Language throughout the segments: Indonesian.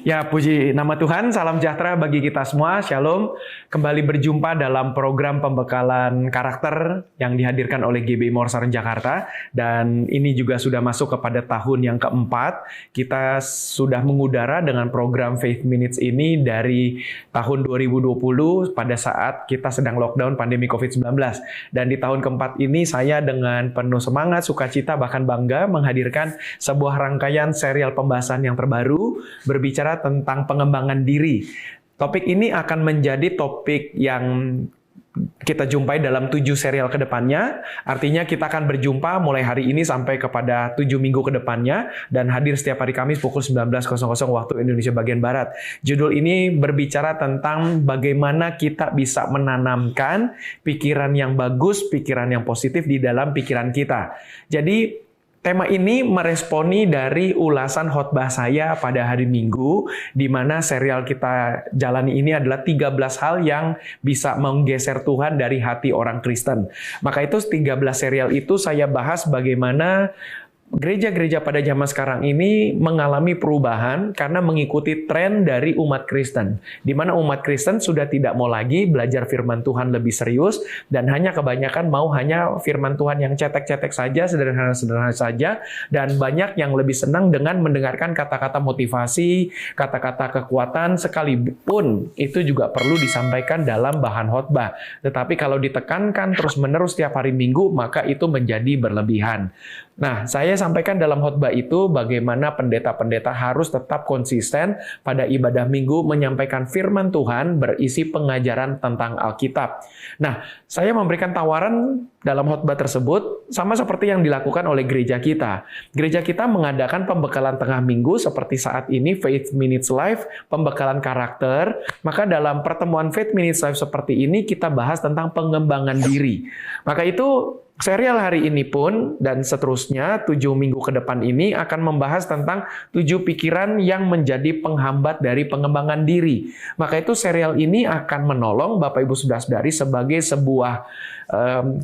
Ya, puji nama Tuhan, salam sejahtera bagi kita semua, Shalom. Kembali berjumpa dalam program pembekalan karakter yang dihadirkan oleh GBI Morasaron Jakarta. Dan ini juga sudah masuk kepada tahun yang keempat. Kita sudah mengudara dengan program Faith Minutes ini dari tahun 2020 pada saat kita sedang lockdown pandemi COVID-19. Dan di tahun keempat ini saya dengan penuh semangat, sukacita, bahkan bangga menghadirkan sebuah rangkaian serial pembahasan yang terbaru berbicara tentang pengembangan diri. Topik ini akan menjadi topik yang kita jumpai dalam 7 serial ke depannya. Artinya kita akan berjumpa mulai hari ini sampai kepada 7 minggu ke depannya dan hadir setiap hari Kamis pukul 19.00 waktu Indonesia bagian Barat. Judul ini berbicara tentang bagaimana kita bisa menanamkan pikiran yang bagus, pikiran yang positif di dalam pikiran kita. Jadi tema ini meresponi dari ulasan khotbah saya pada hari Minggu, di mana serial kita jalani ini adalah 13 hal yang bisa menggeser Tuhan dari hati orang Kristen. Maka itu 13 serial itu saya bahas bagaimana gereja-gereja pada zaman sekarang ini mengalami perubahan karena mengikuti tren dari umat Kristen. Di mana umat Kristen sudah tidak mau lagi belajar firman Tuhan lebih serius dan hanya kebanyakan mau hanya firman Tuhan yang cetek-cetek saja, sederhana-sederhana saja, dan banyak yang lebih senang dengan mendengarkan kata-kata motivasi, kata-kata kekuatan, sekalipun itu juga perlu disampaikan dalam bahan khotbah. Tetapi kalau ditekankan terus-menerus setiap hari Minggu, maka itu menjadi berlebihan. Nah, saya sampaikan dalam khotbah itu bagaimana pendeta-pendeta harus tetap konsisten pada ibadah minggu menyampaikan firman Tuhan berisi pengajaran tentang Alkitab. Nah, saya memberikan tawaran dalam khotbah tersebut sama seperti yang dilakukan oleh gereja kita. Gereja kita mengadakan pembekalan tengah minggu seperti saat ini Faith Minutes Live, pembekalan karakter. Maka dalam pertemuan Faith Minutes Live seperti ini kita bahas tentang pengembangan diri. Maka itu serial hari ini pun dan seterusnya 7 minggu ke depan ini akan membahas tentang 7 pikiran yang menjadi penghambat dari pengembangan diri. Maka itu serial ini akan menolong Bapak Ibu Saudara-saudari sebagai sebuah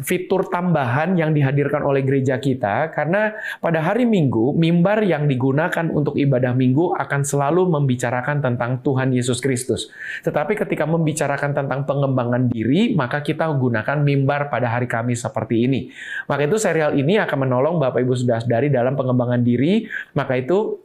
fitur tambahan yang dihadirkan oleh gereja kita, karena pada hari Minggu, mimbar yang digunakan untuk ibadah Minggu akan selalu membicarakan tentang Tuhan Yesus Kristus. Tetapi ketika membicarakan tentang pengembangan diri, maka kita gunakan mimbar pada hari Kamis seperti ini. Maka itu serial ini akan menolong Bapak Ibu Saudara-saudari dalam pengembangan diri. Maka itu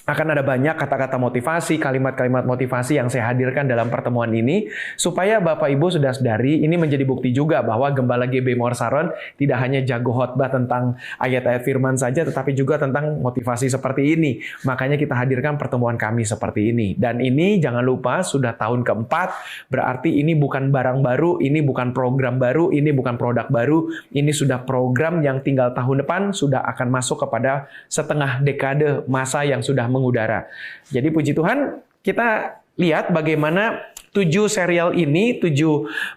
akan ada banyak kata-kata motivasi, kalimat-kalimat motivasi yang saya hadirkan dalam pertemuan ini, supaya Bapak Ibu Saudara-saudari ini menjadi bukti juga bahwa Gembala GBI Morasaron tidak hanya jago khotbah tentang ayat-ayat firman saja, tetapi juga tentang motivasi seperti ini. Makanya kita hadirkan pertemuan kami seperti ini. Dan ini jangan lupa sudah tahun keempat, berarti ini bukan barang baru, ini bukan program baru, ini bukan produk baru, ini sudah program yang tinggal tahun depan sudah akan masuk kepada setengah dekade masa yang sudah mengudara. Jadi puji Tuhan, kita lihat bagaimana 7 serial ini, 7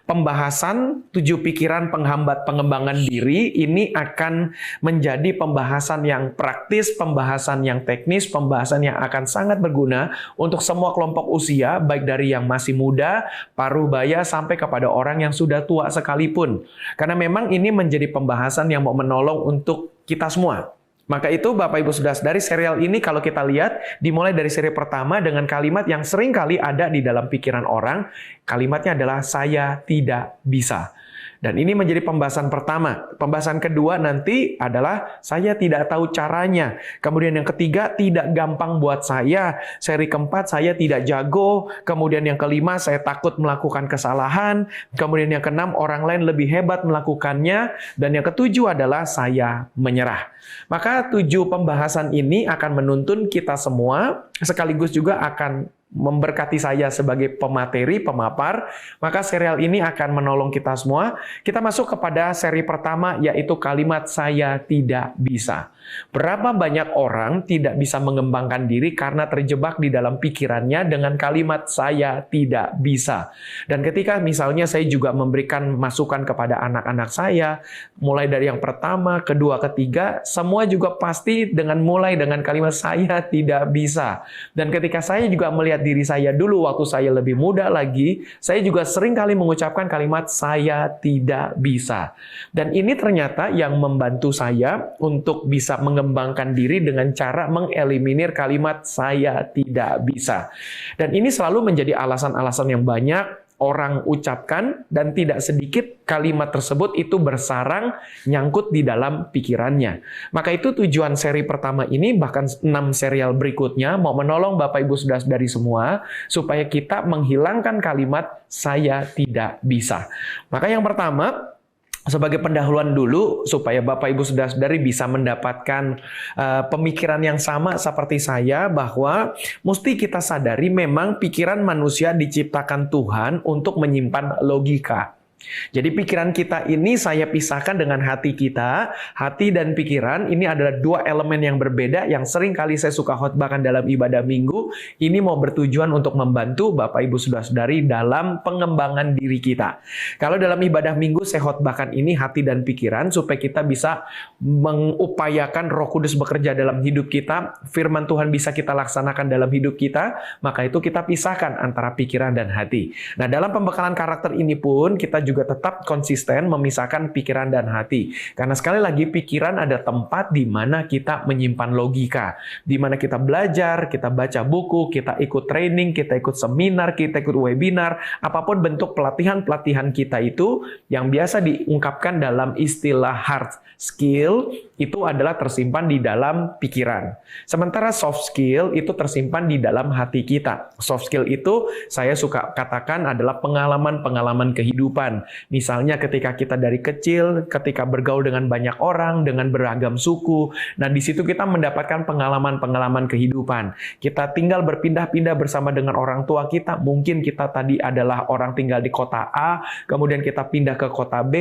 pembahasan, 7 pikiran penghambat pengembangan diri ini akan menjadi pembahasan yang praktis, pembahasan yang teknis, pembahasan yang akan sangat berguna untuk semua kelompok usia, baik dari yang masih muda, parubaya, sampai kepada orang yang sudah tua sekalipun. Karena memang ini menjadi pembahasan yang mau menolong untuk kita semua. Maka itu Bapak Ibu Saudara, dari serial ini kalau kita lihat, dimulai dari seri pertama dengan kalimat yang sering kali ada di dalam pikiran orang. Kalimatnya adalah saya tidak bisa. Dan ini menjadi pembahasan pertama. Pembahasan kedua nanti adalah saya tidak tahu caranya. Kemudian yang ketiga, tidak gampang buat saya. Seri keempat, saya tidak jago. Kemudian yang kelima, saya takut melakukan kesalahan. Kemudian yang keenam, orang lain lebih hebat melakukannya. Dan yang ketujuh adalah saya menyerah. Maka 7 pembahasan ini akan menuntun kita semua, sekaligus juga akan memberkati saya sebagai pemateri, pemapar. Maka serial ini akan menolong kita semua. Kita masuk kepada seri pertama, yaitu kalimat saya tidak bisa. Berapa banyak orang tidak bisa mengembangkan diri karena terjebak di dalam pikirannya dengan kalimat saya tidak bisa. Dan ketika misalnya saya juga memberikan masukan kepada anak-anak saya, mulai dari yang pertama, kedua, ketiga, semua juga pasti mulai dengan kalimat saya tidak bisa. Dan ketika saya juga melihat melihat diri saya dulu waktu saya lebih muda lagi, saya juga sering kali mengucapkan kalimat saya tidak bisa. Dan ini ternyata yang membantu saya untuk bisa mengembangkan diri dengan cara mengeliminir kalimat saya tidak bisa. Dan ini selalu menjadi alasan-alasan yang banyak orang ucapkan, dan tidak sedikit kalimat tersebut itu bersarang nyangkut di dalam pikirannya. Maka itu tujuan seri pertama ini, bahkan 6 serial berikutnya, mau menolong Bapak Ibu Saudara-saudari semua supaya kita menghilangkan kalimat saya tidak bisa. Maka yang pertama, sebagai pendahuluan dulu supaya Bapak Ibu Saudara-saudari bisa mendapatkan pemikiran yang sama seperti saya, bahwa mesti kita sadari memang pikiran manusia diciptakan Tuhan untuk menyimpan logika. Jadi pikiran kita ini saya pisahkan dengan hati kita. Hati dan pikiran ini adalah dua elemen yang berbeda yang sering kali saya suka khotbahkan dalam ibadah minggu. Ini mau bertujuan untuk membantu Bapak Ibu Saudara-saudari dalam pengembangan diri kita. Kalau dalam ibadah minggu saya khotbahkan ini hati dan pikiran supaya kita bisa mengupayakan Roh Kudus bekerja dalam hidup kita, firman Tuhan bisa kita laksanakan dalam hidup kita, maka itu kita pisahkan antara pikiran dan hati. Nah, dalam pembekalan karakter ini pun kita juga tetap konsisten memisahkan pikiran dan hati. Karena sekali lagi pikiran ada tempat di mana kita menyimpan logika. Di mana kita belajar, kita baca buku, kita ikut training, kita ikut seminar, kita ikut webinar, apapun bentuk pelatihan-pelatihan kita itu yang biasa diungkapkan dalam istilah hard skill itu adalah tersimpan di dalam pikiran. Sementara soft skill itu tersimpan di dalam hati kita. Soft skill itu saya suka katakan adalah pengalaman-pengalaman kehidupan. Misalnya ketika kita dari kecil, ketika bergaul dengan banyak orang, dengan beragam suku, nah di situ kita mendapatkan pengalaman-pengalaman kehidupan. Kita tinggal berpindah-pindah bersama dengan orang tua kita. Mungkin kita tadi adalah orang tinggal di kota A, kemudian kita pindah ke kota B,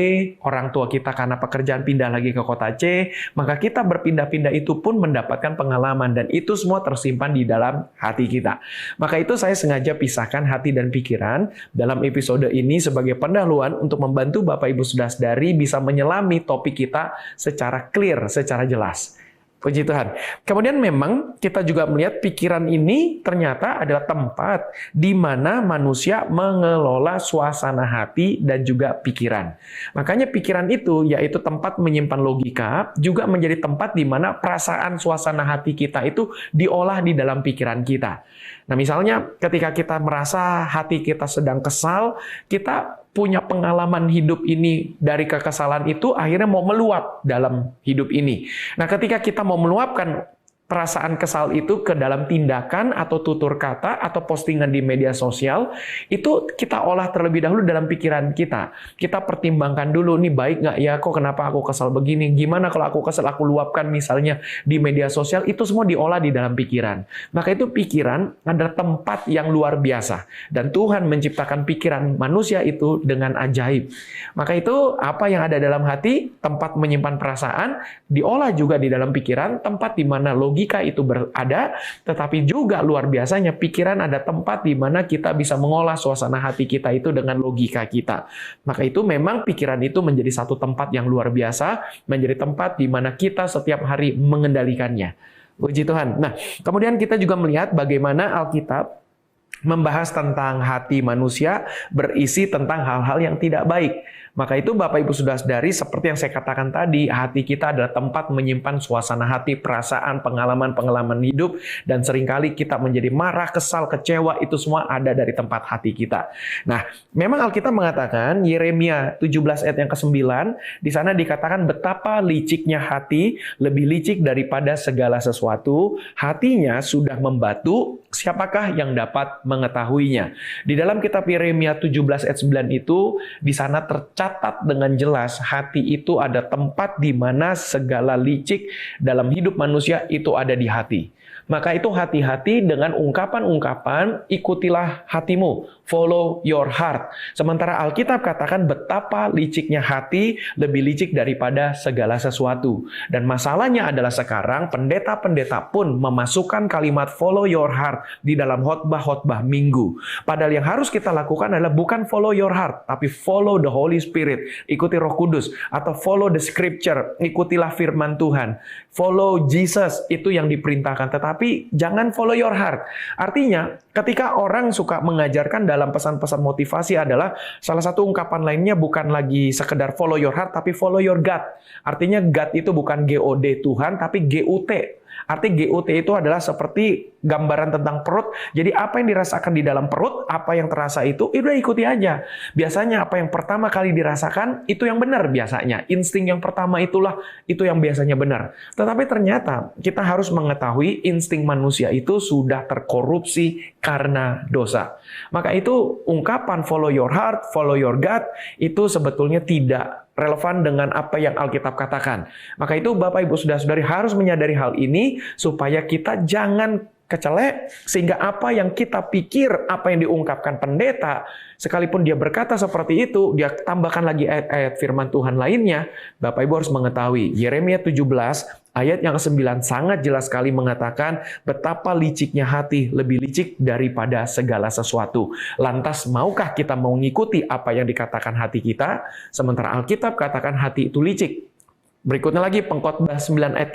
orang tua kita karena pekerjaan pindah lagi ke kota C, maka kita berpindah-pindah itu pun mendapatkan pengalaman, dan itu semua tersimpan di dalam hati kita. Maka itu saya sengaja pisahkan hati dan pikiran dalam episode ini sebagai pendahuluan untuk membantu Bapak Ibu Saudara-saudari bisa menyelami topik kita secara clear, secara jelas. Puji Tuhan. Kemudian memang kita juga melihat pikiran ini ternyata adalah tempat di mana manusia mengelola suasana hati dan juga pikiran. Makanya pikiran itu yaitu tempat menyimpan logika, juga menjadi tempat di mana perasaan suasana hati kita itu diolah di dalam pikiran kita. Nah, misalnya ketika kita merasa hati kita sedang kesal, kita punya pengalaman hidup ini dari kekesalan itu akhirnya mau meluap dalam hidup ini. Nah, ketika kita mau meluapkan perasaan kesal itu ke dalam tindakan atau tutur kata atau postingan di media sosial, itu kita olah terlebih dahulu dalam pikiran kita. Kita pertimbangkan dulu, nih baik nggak ya, kok kenapa aku kesal begini, gimana kalau aku kesal, aku luapkan misalnya di media sosial, itu semua diolah di dalam pikiran. Maka itu pikiran adalah tempat yang luar biasa. Dan Tuhan menciptakan pikiran manusia itu dengan ajaib. Maka itu apa yang ada dalam hati, tempat menyimpan perasaan, diolah juga di dalam pikiran, tempat di mana logika itu berada, tetapi juga luar biasanya pikiran ada tempat di mana kita bisa mengolah suasana hati kita itu dengan logika kita. Maka itu memang pikiran itu menjadi satu tempat yang luar biasa, menjadi tempat di mana kita setiap hari mengendalikannya. Puji Tuhan. Nah, kemudian kita juga melihat bagaimana Alkitab membahas tentang hati manusia berisi tentang hal-hal yang tidak baik. Maka itu Bapak Ibu Saudara-saudari, seperti yang saya katakan tadi, hati kita adalah tempat menyimpan suasana hati, perasaan, pengalaman-pengalaman hidup, dan seringkali kita menjadi marah, kesal, kecewa, itu semua ada dari tempat hati kita. Nah, memang Alkitab mengatakan, Yeremia 17 ayat yang ke-9, di sana dikatakan betapa liciknya hati, lebih licik daripada segala sesuatu, hatinya sudah membatu, siapakah yang dapat mengetahuinya? Di dalam kitab Yeremia 17 ayat 9 itu, di sana tercatat dengan jelas hati itu ada tempat di mana segala licik dalam hidup manusia itu ada di hati. Maka itu hati-hati dengan ungkapan-ungkapan, ikutilah hatimu, follow your heart. Sementara Alkitab katakan betapa liciknya hati, lebih licik daripada segala sesuatu. Dan masalahnya adalah sekarang pendeta-pendeta pun memasukkan kalimat follow your heart di dalam khotbah-khotbah minggu. Padahal yang harus kita lakukan adalah bukan follow your heart, tapi follow the Holy Spirit, ikuti Roh Kudus, atau follow the scripture, ikutilah firman Tuhan. Follow Jesus, itu yang diperintahkan. Tetapi tapi jangan follow your heart. Artinya, ketika orang suka mengajarkan dalam pesan-pesan motivasi adalah salah satu ungkapan lainnya bukan lagi sekedar follow your heart, tapi follow your gut. Artinya gut itu bukan G-O-D Tuhan, tapi G-U-T. Arti GUT itu adalah seperti gambaran tentang perut. Jadi apa yang dirasakan di dalam perut, apa yang terasa itu udah ikuti aja. Biasanya apa yang pertama kali dirasakan, itu yang benar biasanya. Insting yang pertama itu yang biasanya benar. Tetapi ternyata kita harus mengetahui insting manusia itu sudah terkorupsi karena dosa. Maka itu ungkapan follow your heart, follow your gut, itu sebetulnya tidak relevan dengan apa yang Alkitab katakan. Maka itu Bapak Ibu Saudara-saudari harus menyadari hal ini supaya kita jangan kecelek sehingga apa yang kita pikir, apa yang diungkapkan pendeta, sekalipun dia berkata seperti itu, dia tambahkan lagi ayat-ayat firman Tuhan lainnya, Bapak Ibu harus mengetahui Yeremia 17 ayat yang ke-9 sangat jelas sekali mengatakan betapa liciknya hati, lebih licik daripada segala sesuatu. Lantas maukah kita mengikuti apa yang dikatakan hati kita, sementara Alkitab katakan hati itu licik? Berikutnya lagi Pengkhotbah 9 ayat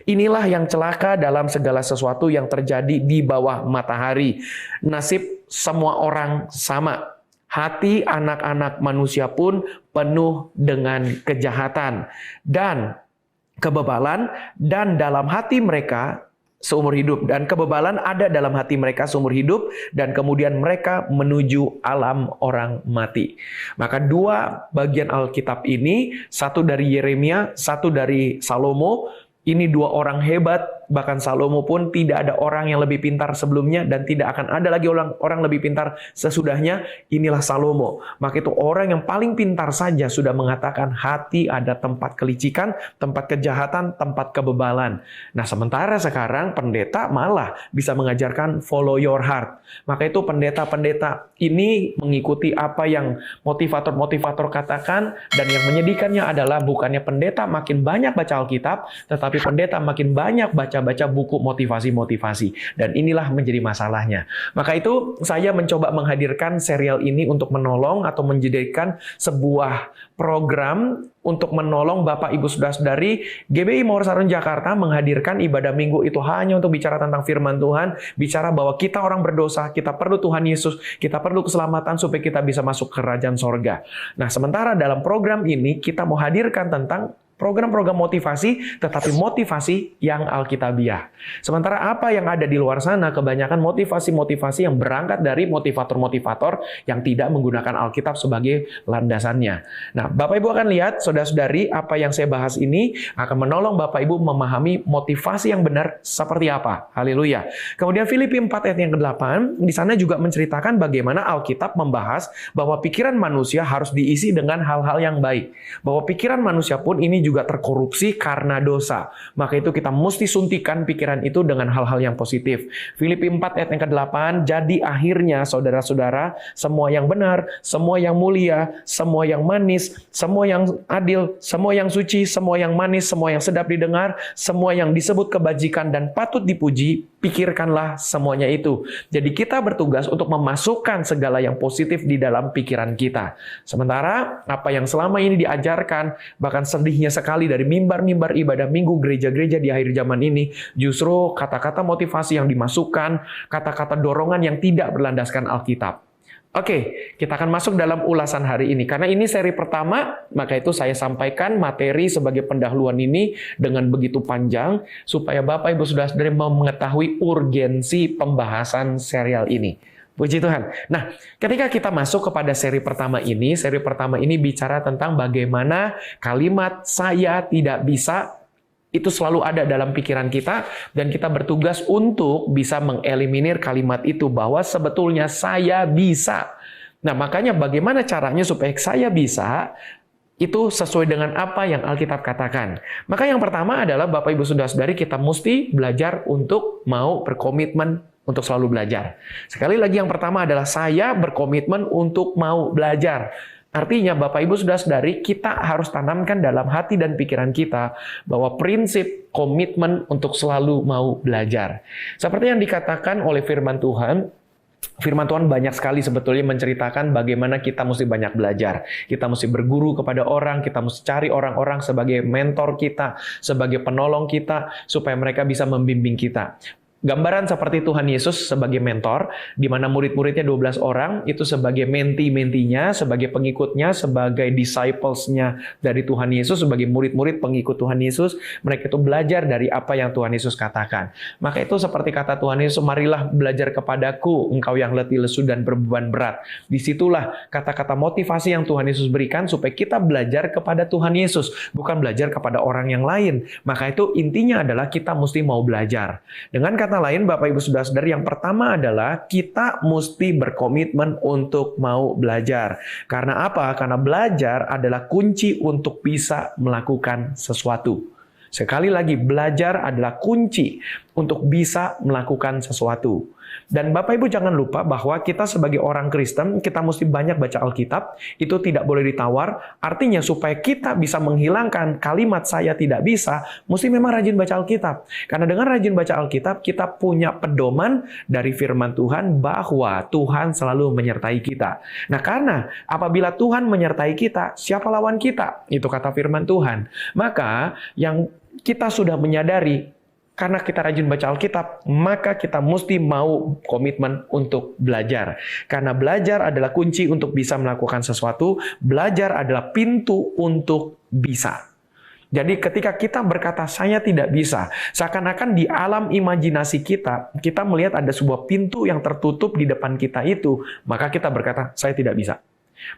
3. Inilah yang celaka dalam segala sesuatu yang terjadi di bawah matahari. Nasib semua orang sama. Hati anak-anak manusia pun penuh dengan kejahatan dan kebebalan, dan dalam hati mereka seumur hidup. Dan kebebalan ada dalam hati mereka seumur hidup, dan kemudian mereka menuju alam orang mati. Maka dua bagian Alkitab ini, satu dari Yeremia, satu dari Salomo, ini dua orang hebat. Bahkan Salomo pun tidak ada orang yang lebih pintar sebelumnya dan tidak akan ada lagi orang lebih pintar sesudahnya. Inilah Salomo. Maka itu orang yang paling pintar saja sudah mengatakan hati ada tempat kelicikan, tempat kejahatan, tempat kebebalan. Nah, sementara sekarang pendeta malah bisa mengajarkan follow your heart. Maka itu pendeta-pendeta ini mengikuti apa yang motivator-motivator katakan, dan yang menyedihkannya adalah bukannya pendeta makin banyak baca Alkitab, tetapi pendeta makin banyak baca buku motivasi-motivasi. Dan inilah menjadi masalahnya. Maka itu saya mencoba menghadirkan serial ini untuk menolong atau menjadikan sebuah program untuk menolong Bapak Ibu Saudara-saudari. GBI Mawar Sarun Jakarta menghadirkan ibadah minggu itu hanya untuk bicara tentang firman Tuhan, bicara bahwa kita orang berdosa, kita perlu Tuhan Yesus, kita perlu keselamatan supaya kita bisa masuk ke kerajaan sorga. Nah, sementara dalam program ini kita mau hadirkan tentang program-program motivasi, tetapi motivasi yang Alkitabiah. Sementara apa yang ada di luar sana, kebanyakan motivasi-motivasi yang berangkat dari motivator-motivator yang tidak menggunakan Alkitab sebagai landasannya. Nah, Bapak Ibu akan lihat, saudara-saudari, apa yang saya bahas ini akan menolong Bapak Ibu memahami motivasi yang benar seperti apa. Haleluya. Kemudian Filipi 4 ayat yang ke-8, di sana juga menceritakan bagaimana Alkitab membahas bahwa pikiran manusia harus diisi dengan hal-hal yang baik. Bahwa pikiran manusia pun ini juga terkorupsi karena dosa. Maka itu kita mesti suntikan pikiran itu dengan hal-hal yang positif. Filipi 4 ayat yang ke-8, jadi akhirnya saudara-saudara, semua yang benar, semua yang mulia, semua yang manis, semua yang adil, semua yang suci, semua yang manis, semua yang sedap didengar, semua yang disebut kebajikan dan patut dipuji, pikirkanlah semuanya itu. Jadi kita bertugas untuk memasukkan segala yang positif di dalam pikiran kita. Sementara apa yang selama ini diajarkan, bahkan sedihnya sekali dari mimbar-mimbar ibadah minggu gereja-gereja di akhir zaman ini, justru kata-kata motivasi yang dimasukkan, kata-kata dorongan yang tidak berlandaskan Alkitab. Oke, kita akan masuk dalam ulasan hari ini. Karena ini seri pertama, maka itu saya sampaikan materi sebagai pendahuluan ini dengan begitu panjang, supaya Bapak Ibu Saudara-saudari mau mengetahui urgensi pembahasan serial ini. Puji Tuhan. Nah, ketika kita masuk kepada seri pertama ini bicara tentang bagaimana kalimat saya tidak bisa itu selalu ada dalam pikiran kita, dan kita bertugas untuk bisa mengeliminir kalimat itu bahwa sebetulnya saya bisa. Nah, makanya bagaimana caranya supaya saya bisa itu sesuai dengan apa yang Alkitab katakan. Maka yang pertama adalah Bapak Ibu Saudara-saudari, kita mesti belajar untuk mau berkomitmen untuk selalu belajar. Sekali lagi yang pertama adalah saya berkomitmen untuk mau belajar. Artinya Bapak Ibu Saudara-saudari, kita harus tanamkan dalam hati dan pikiran kita bahwa prinsip komitmen untuk selalu mau belajar. Seperti yang dikatakan oleh firman Tuhan banyak sekali sebetulnya menceritakan bagaimana kita mesti banyak belajar. Kita mesti berguru kepada orang, kita mesti cari orang-orang sebagai mentor kita, sebagai penolong kita, supaya mereka bisa membimbing kita. Gambaran seperti Tuhan Yesus sebagai mentor, di mana murid-muridnya 12 orang, itu sebagai menti-mentinya, sebagai pengikutnya, sebagai disciples-nya dari Tuhan Yesus, sebagai murid-murid pengikut Tuhan Yesus, mereka itu belajar dari apa yang Tuhan Yesus katakan. Maka itu seperti kata Tuhan Yesus, marilah belajar kepadaku, engkau yang letih lesu dan berbeban berat. Disitulah kata-kata motivasi yang Tuhan Yesus berikan supaya kita belajar kepada Tuhan Yesus, bukan belajar kepada orang yang lain. Maka itu intinya adalah kita mesti mau belajar. Dengan kata lain, Bapak Ibu Saudara-saudari, yang pertama adalah kita mesti berkomitmen untuk mau belajar. Karena apa? Karena belajar adalah kunci untuk bisa melakukan sesuatu. Sekali lagi, belajar adalah kunci untuk bisa melakukan sesuatu. Dan Bapak Ibu jangan lupa bahwa kita sebagai orang Kristen, kita mesti banyak baca Alkitab, itu tidak boleh ditawar. Artinya supaya kita bisa menghilangkan kalimat saya tidak bisa, mesti memang rajin baca Alkitab. Karena dengan rajin baca Alkitab, kita punya pedoman dari firman Tuhan bahwa Tuhan selalu menyertai kita. Nah, karena apabila Tuhan menyertai kita, siapa lawan kita? Itu kata firman Tuhan. Maka yang kita sudah menyadari, karena kita rajin baca Alkitab, maka kita mesti mau komitmen untuk belajar. Karena belajar adalah kunci untuk bisa melakukan sesuatu, belajar adalah pintu untuk bisa. Jadi ketika kita berkata, saya tidak bisa, seakan-akan di alam imajinasi kita, kita melihat ada sebuah pintu yang tertutup di depan kita itu, maka kita berkata, saya tidak bisa.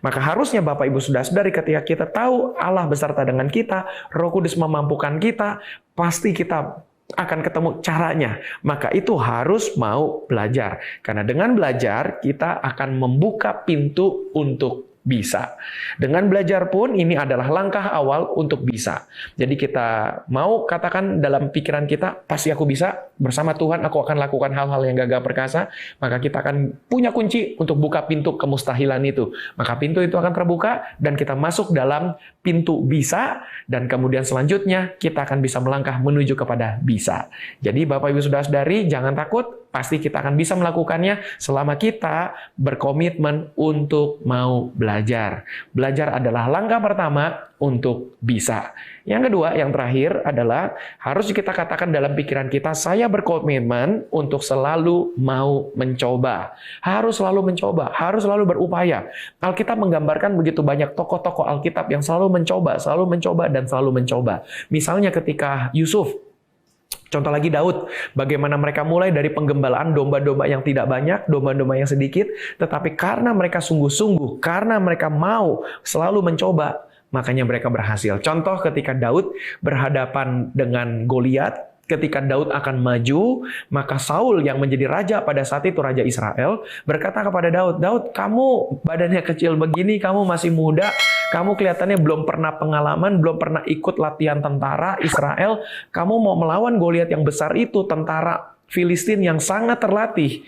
Maka harusnya Bapak Ibu Saudara-saudari, ketika kita tahu Allah beserta dengan kita, Roh Kudus memampukan kita, pasti kita akan ketemu caranya. Maka itu harus mau belajar. Karena dengan belajar, kita akan membuka pintu untuk bisa. Dengan belajar pun ini adalah langkah awal untuk bisa. Jadi kita mau katakan dalam pikiran kita, pasti aku bisa, bersama Tuhan aku akan lakukan hal-hal yang gagah perkasa, maka kita akan punya kunci untuk buka pintu kemustahilan itu. Maka pintu itu akan terbuka dan kita masuk dalam pintu bisa, dan kemudian selanjutnya kita akan bisa melangkah menuju kepada bisa. Jadi Bapak Ibu Saudara-saudari, jangan takut, pasti kita akan bisa melakukannya selama kita berkomitmen untuk mau belajar. Belajar adalah langkah pertama untuk bisa. Yang kedua, yang terakhir adalah harus kita katakan dalam pikiran kita, saya berkomitmen untuk selalu mau mencoba. Harus selalu mencoba, harus selalu berupaya. Alkitab menggambarkan begitu banyak tokoh-tokoh Alkitab yang selalu mencoba, dan selalu mencoba. Misalnya ketika Yusuf, contoh lagi Daud, bagaimana mereka mulai dari penggembalaan domba-domba yang tidak banyak, domba-domba yang sedikit, tetapi karena mereka sungguh-sungguh, karena mereka mau selalu mencoba, makanya mereka berhasil. Contoh ketika Daud berhadapan dengan Goliat, ketika Daud akan maju, maka Saul yang menjadi raja pada saat itu, raja Israel, berkata kepada Daud, Daud, kamu badannya kecil begini, kamu masih muda, kamu kelihatannya belum pernah pengalaman, belum pernah ikut latihan tentara Israel, kamu mau melawan Goliat yang besar itu, tentara Filistin yang sangat terlatih.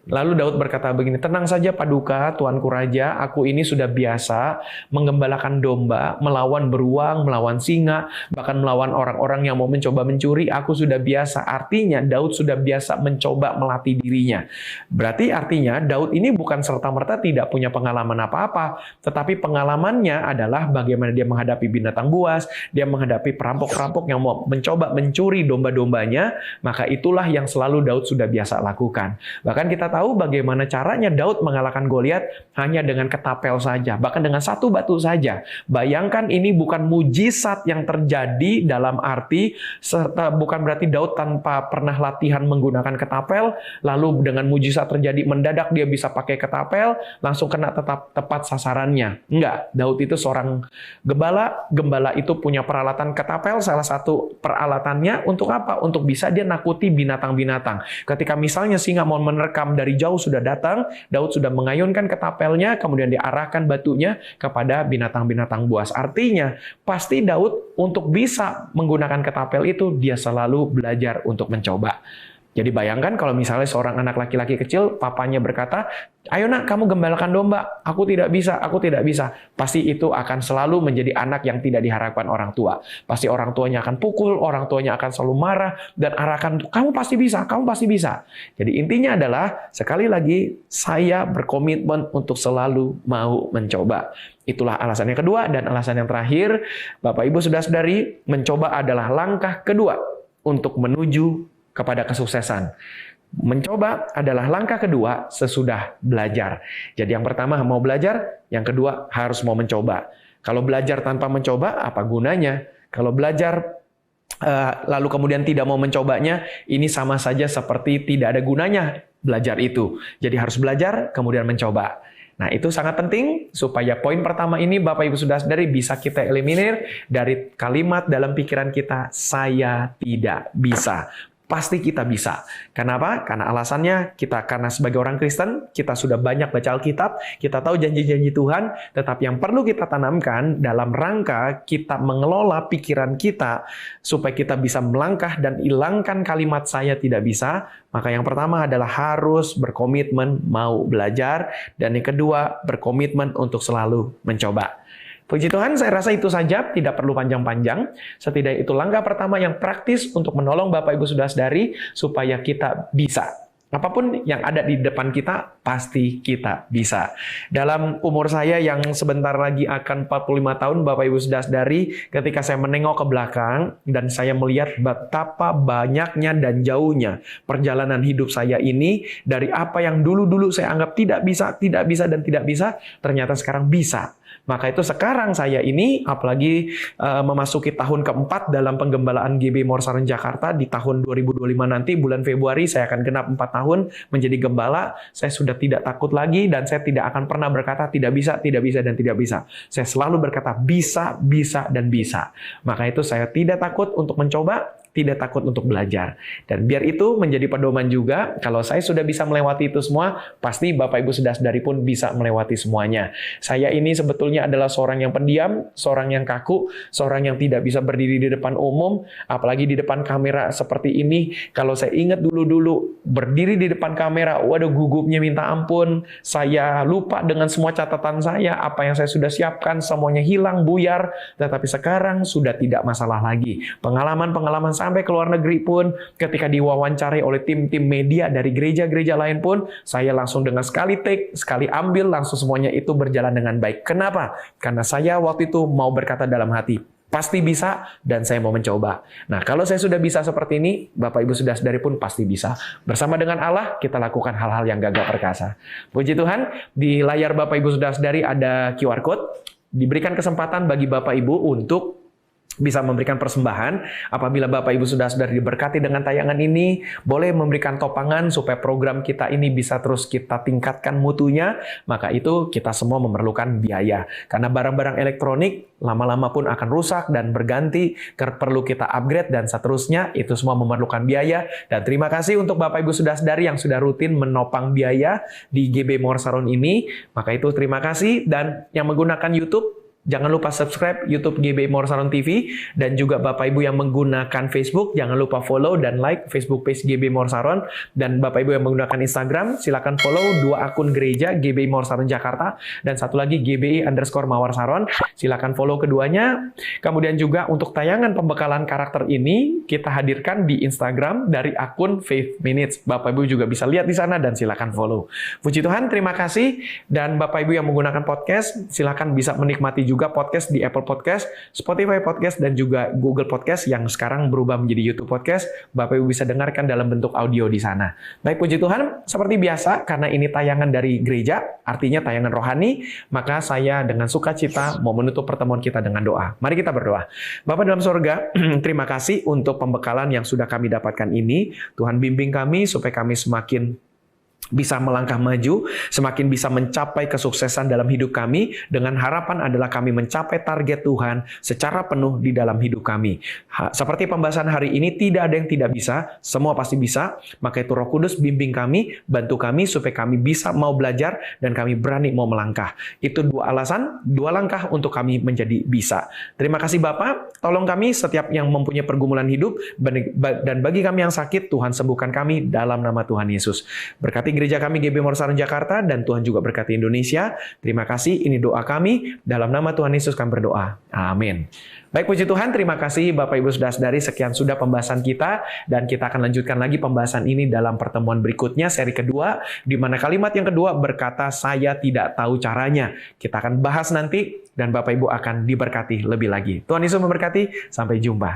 Lalu Daud berkata begini, tenang saja Paduka, Tuanku Raja, aku ini sudah biasa menggembalakan domba, melawan beruang, melawan singa, bahkan melawan orang-orang yang mau mencoba mencuri, aku sudah biasa. Artinya Daud sudah biasa mencoba melatih dirinya. Berarti artinya Daud ini bukan serta-merta tidak punya pengalaman apa-apa, tetapi pengalamannya adalah bagaimana dia menghadapi binatang buas, dia menghadapi perampok-perampok yang mau mencoba mencuri domba-dombanya, maka itulah yang selalu Daud sudah biasa lakukan. Bahkan kita tahu bagaimana caranya Daud mengalahkan Goliat hanya dengan ketapel saja, bahkan dengan satu batu saja. Bayangkan ini bukan mujizat yang terjadi dalam arti serta bukan berarti Daud tanpa pernah latihan menggunakan ketapel, lalu dengan mujizat terjadi mendadak dia bisa pakai ketapel, langsung kena tepat sasarannya. Enggak, Daud itu seorang gembala, gembala itu punya peralatan ketapel, salah satu peralatannya untuk apa? Untuk bisa dia nakuti binatang-binatang. Ketika misalnya singa mau menerkam dari jauh sudah datang, Daud sudah mengayunkan ketapelnya, kemudian diarahkan batunya kepada binatang-binatang buas. Artinya, pasti Daud untuk bisa menggunakan ketapel itu, dia selalu belajar untuk mencoba. Jadi bayangkan kalau misalnya seorang anak laki-laki kecil, papanya berkata, ayo nak, kamu gembalakan domba. Aku tidak bisa, aku tidak bisa. Pasti itu akan selalu menjadi anak yang tidak diharapkan orang tua. Pasti orang tuanya akan pukul, orang tuanya akan selalu marah, dan arahkan, kamu pasti bisa, kamu pasti bisa. Jadi intinya adalah, sekali lagi, saya berkomitmen untuk selalu mau mencoba. Itulah alasan yang kedua, dan alasan yang terakhir, Bapak Ibu Saudara-saudari, mencoba adalah langkah kedua untuk menuju kepada kesuksesan. Mencoba adalah langkah kedua sesudah belajar. Jadi yang pertama mau belajar, yang kedua harus mau mencoba. Kalau belajar tanpa mencoba, apa gunanya? Kalau belajar lalu kemudian tidak mau mencobanya, ini sama saja seperti tidak ada gunanya belajar itu. Jadi harus belajar, kemudian mencoba. Nah, itu sangat penting supaya poin pertama ini Bapak Ibu Saudara-saudari bisa kita eliminir dari kalimat dalam pikiran kita, saya tidak bisa. Pasti kita bisa. Kenapa? Karena alasannya karena sebagai orang Kristen, kita sudah banyak baca Alkitab, kita tahu janji-janji Tuhan, tetapi yang perlu kita tanamkan dalam rangka kita mengelola pikiran kita supaya kita bisa melangkah dan hilangkan kalimat saya tidak bisa, maka yang pertama adalah harus berkomitmen mau belajar, dan yang kedua berkomitmen untuk selalu mencoba. Puji Tuhan, saya rasa itu saja, tidak perlu panjang-panjang. Setidaknya itu langkah pertama yang praktis untuk menolong Bapak Ibu Saudara-saudari supaya kita bisa. Apapun yang ada di depan kita, pasti kita bisa. Dalam umur saya yang sebentar lagi akan 45 tahun, Bapak Ibu Saudara-saudari, ketika saya menengok ke belakang dan saya melihat betapa banyaknya dan jauhnya perjalanan hidup saya ini, dari apa yang dulu-dulu saya anggap tidak bisa, dan tidak bisa, ternyata sekarang bisa. Maka itu sekarang saya ini, apalagi memasuki tahun keempat dalam penggembalaan GB Morsaron Jakarta di tahun 2025 nanti, bulan Februari saya akan genap 4 tahun menjadi gembala. Saya sudah tidak takut lagi dan saya tidak akan pernah berkata tidak bisa, dan tidak bisa. Saya selalu berkata bisa, dan bisa. Maka itu saya tidak takut untuk mencoba, tidak takut untuk belajar. Dan biar itu menjadi pedoman juga, kalau saya sudah bisa melewati itu semua, pasti Bapak Ibu Saudara-saudari pun bisa melewati semuanya. Saya ini sebetulnya adalah seorang yang pendiam, seorang yang kaku, seorang yang tidak bisa berdiri di depan umum, apalagi di depan kamera seperti ini. Kalau saya ingat dulu-dulu berdiri di depan kamera, waduh gugupnya minta ampun, saya lupa dengan semua catatan saya, apa yang saya sudah siapkan, semuanya hilang, buyar, tetapi sekarang sudah tidak masalah lagi. Pengalaman-pengalaman sampai ke luar negeri pun, ketika diwawancarai oleh tim-tim media dari gereja-gereja lain pun, saya langsung dengan sekali take, sekali ambil, langsung semuanya itu berjalan dengan baik. Kenapa? Karena saya waktu itu mau berkata dalam hati, pasti bisa, dan saya mau mencoba. Nah, kalau saya sudah bisa seperti ini, Bapak Ibu Saudara-saudari pun pasti bisa. Bersama dengan Allah, kita lakukan hal-hal yang gagah perkasa. Puji Tuhan, di layar Bapak Ibu Saudara-saudari ada QR Code. Diberikan kesempatan bagi Bapak Ibu untuk bisa memberikan persembahan. Apabila Bapak Ibu sudah diberkati dengan tayangan ini, boleh memberikan topangan supaya program kita ini bisa terus kita tingkatkan mutunya. Maka itu kita semua memerlukan biaya. Karena barang-barang elektronik lama-lama pun akan rusak dan berganti, perlu kita upgrade dan seterusnya. Itu semua memerlukan biaya. Dan terima kasih untuk Bapak Ibu saudara-saudari yang sudah rutin menopang biaya di GB Morsaron ini. Maka itu terima kasih. Dan yang menggunakan YouTube, jangan lupa subscribe YouTube GB Morsaron TV, dan juga Bapak Ibu yang menggunakan Facebook, jangan lupa follow dan like Facebook page GB Morsaron, dan Bapak Ibu yang menggunakan Instagram, silakan follow 2 akun gereja, GB Morsaron Jakarta, dan satu lagi GBI_Mawar Saron, silakan follow keduanya. Kemudian juga untuk tayangan pembekalan karakter ini, kita hadirkan di Instagram dari akun Faith Minutes. Bapak Ibu juga bisa lihat di sana dan silakan follow. Puji Tuhan, terima kasih, dan Bapak Ibu yang menggunakan podcast, silakan bisa menikmati juga podcast di Apple Podcast, Spotify Podcast, dan juga Google Podcast yang sekarang berubah menjadi YouTube Podcast. Bapak Ibu bisa dengarkan dalam bentuk audio di sana. Baik, puji Tuhan, seperti biasa, karena ini tayangan dari gereja, artinya tayangan rohani, maka saya dengan sukacita mau menutup pertemuan kita dengan doa. Mari kita berdoa. Bapa dalam sorga, terima kasih untuk pembekalan yang sudah kami dapatkan ini. Tuhan bimbing kami supaya kami semakin bisa melangkah maju, semakin bisa mencapai kesuksesan dalam hidup kami, dengan harapan adalah kami mencapai target Tuhan secara penuh di dalam hidup kami. Seperti pembahasan hari ini, tidak ada yang tidak bisa, semua pasti bisa. Maka itu Roh Kudus bimbing kami, bantu kami supaya kami bisa mau belajar dan kami berani mau melangkah. Itu 2 alasan, 2 langkah untuk kami menjadi bisa. Terima kasih Bapak, tolong kami setiap yang mempunyai pergumulan hidup, dan bagi kami yang sakit, Tuhan sembuhkan kami dalam nama Tuhan Yesus. Berkati gereja kami GB Morsaron Jakarta, dan Tuhan juga berkati Indonesia. Terima kasih, ini doa kami. Dalam nama Tuhan Yesus kami berdoa. Amin. Baik, puji Tuhan, terima kasih Bapak Ibu saudara-saudari. Sekian sudah pembahasan kita, dan kita akan lanjutkan lagi pembahasan ini dalam pertemuan berikutnya, seri kedua, di mana kalimat yang kedua berkata, saya tidak tahu caranya. Kita akan bahas nanti, dan Bapak Ibu akan diberkati lebih lagi. Tuhan Yesus memberkati, sampai jumpa.